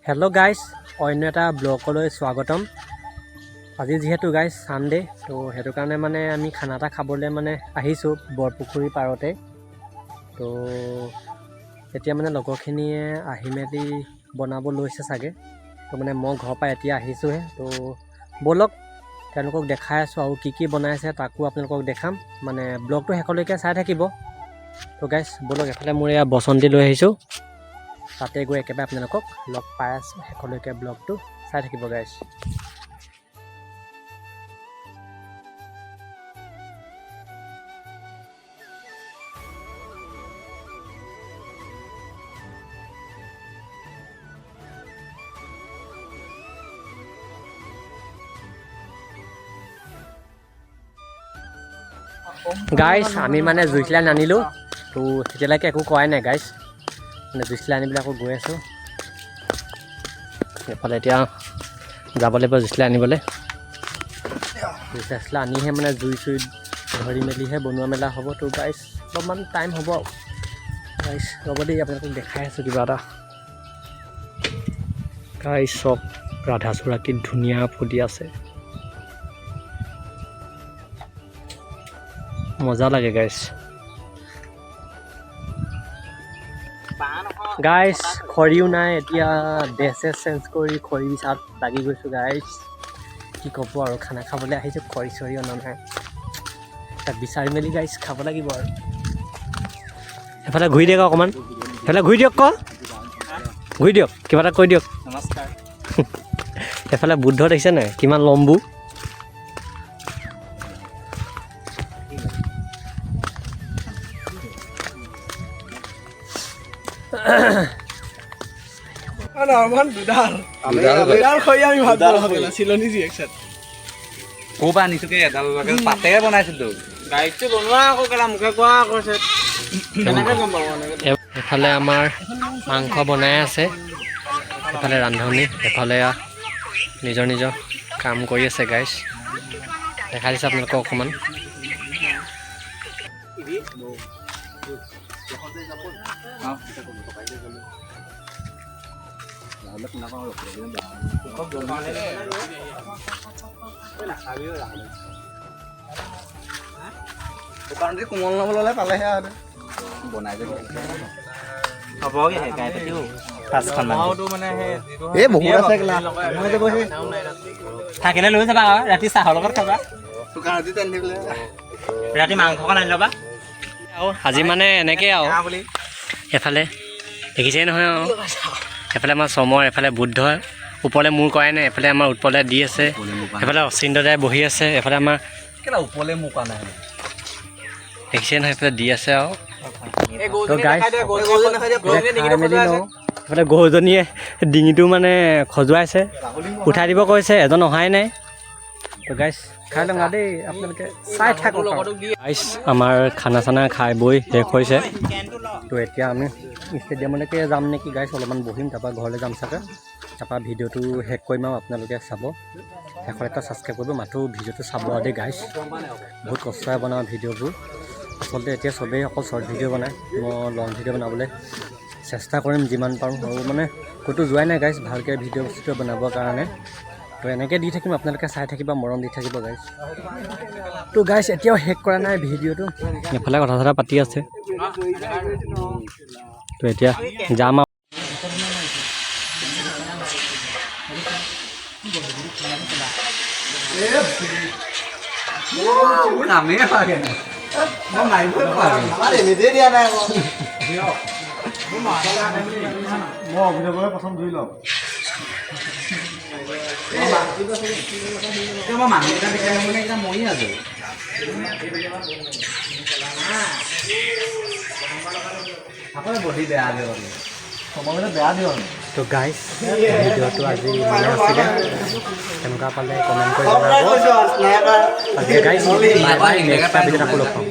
Hello guys अन्य এটা ব্লগলৈ স্বাগতম। আজি যেহেতু গাইস সানডে তো হেতু কাৰণে মানে আমি খানা এটা খাবলৈ মানে আহিছো বৰপুখুৰী পাৰতে। তো এতিয়া মানে লগৰখিনিয়ে আহি মেলি বনাব লৈছে চাগে। তো মানে মই ঘৰৰ পৰা এতিয়া আহিছোহে। তো বলক তেওঁলোকক দেখাই আছো আৰু কি বনাইছে তাকো আপোনালোকক দেখাম। মানে ব্লগটো শেষলৈকে চাই থাকিব। তো গাইস বলক এফালে মোৰ এয়া বসন্তি লৈ আহিছো। তাতে গৈ একেবাৰে আপোনালোকক লগ পাই আছো শেষলৈকে ব্লগটো চাই থাকিব গাইস। গাইস আমি মানে জুইচলাই নানিলো তো এতিয়ালৈকে একো কৰাই নাই গাইস। মানে জুইচলাই আনিবলৈ আকৌ গৈ আছো। এফালে এতিয়া যাব লাগিব জুইচলাই আনিবলৈ। জুইচলাই আনিহে মানে জুই চুই ধৰি মেলিহে বনোৱা মেলা হ'ব। তো গাইস অলপমান টাইম হ'ব গাইস। ৰ'ব দেই আপোনালোকক দেখাই আছো কিবা এটা। গাইস চব ৰাধাচূড়া কি ধুনীয়া ফুটি আছে, মজা লাগে গাইস। গাইস খৰিও নাই এতিয়া ড্ৰেছ চেঞ্জ কৰি খৰি বিচাৰত লাগি গৈছোঁ গাইস। কি ক'ব আৰু খানা খাবলৈ আহিছোঁ খৰি চৰি অনা নাই। তাত বিচাৰি মেলি গাইস খাব লাগিব আৰু। এফালে ঘূৰি দিয়ক অকণমান, এফালে ঘূৰি দিয়ক ঘূৰি দিয়ক কিবা এটা কৈ দিয়ক। নমস্কাৰ। এফালে বুদ্ধ দেখিছে নাই কিমান লম্বু। এফালে আমাৰ মাংস বনাই আছে, এফালে ৰান্ধনি, এফালে নিজৰ নিজৰ কাম কৰি আছে গাইস। দেখাই দিছে আপোনালোকক অকণমান। কোমল নবললে পালেহে আৰু বনাই যাব থাকিলে লৈ যাবা ৰাতি চাহৰ লগত খাবা। ৰাতি মাংসকণ আনি ল'বা। আজি মানে এনেকৈ আৰু এফালে দেখিছেই নহয় আৰু এফালে আমাৰ চমৰ, এফালে বুদ্ধ ওপৰলৈ মূৰ কৰাই নাই, এফালে আমাৰ ওপৰলৈ দি আছে, এফালে অচিন্তদাই বহি আছে, এফালে আমাৰ ওপৰলৈ মোৰ কৰা নাই দেখিছে নহয় এফালে দি আছে আৰু। তো গাইস খাই মেলি লওঁ। এফালে গৰুজনীয়ে ডিঙিটো মানে খজুৱাইছে, উঠাই দিব কৈছে, এজন অহাই নাই। তো গাইস খাই লওঁ দেই, আপোনালোকে চাই থাকক। গাইস আমাৰ খানা চানা খাই বৈ শেষ হৈছে। তো এতিয়া আমি ষ্টেডিয়ামলৈকে যাম নেকি গাইস, অলপমান বহিম তাৰপৰা ঘৰলৈ যাম চাগে। তাৰপৰা ভিডিঅ'টো শেষ কৰিম আৰু আপোনালোকে চাব। শেষত এটা ছাবস্ক্ৰাইব কৰিব, মাথো ভিডিঅ'টো চাব আৰু দেই গাইস। বহুত কষ্টৰে বনাওঁ ভিডিঅ'বোৰ। আচলতে এতিয়া চবেই অকল শ্বৰ্ট ভিডিঅ' বনায়, মই লং ভিডিঅ' বনাবলৈ চেষ্টা কৰিম যিমান পাৰোঁ। আৰু মানে ক'তো যোৱাই নাই গাইস ভালকৈ ভিডিঅ' চিডিঅ' বনাবৰ কাৰণে। তো এনেকৈ দি থাকিম, আপোনালোকে চাই থাকিব, মৰম দি থাকিব গাইস। তো গাইস এতিয়াও শেষ কৰা নাই ভিডিঅ'টো, এফালে কথা চথা পাতি আছে। তো এতিয়া যাম আৰু। প্ৰথম ধুই লওঁ মৰি আছো বহি বেয়া সময়তে বেয়া দিওঁ। তো গাইস ভিডিঅ'টো আজি মানে আছিলে, কেনেকুৱা পালে কমেণ্ট কৰি জনাব। গাইস বাই বাই, নেক্সট ভিডিঅ'ত আকৌ লগ পাম।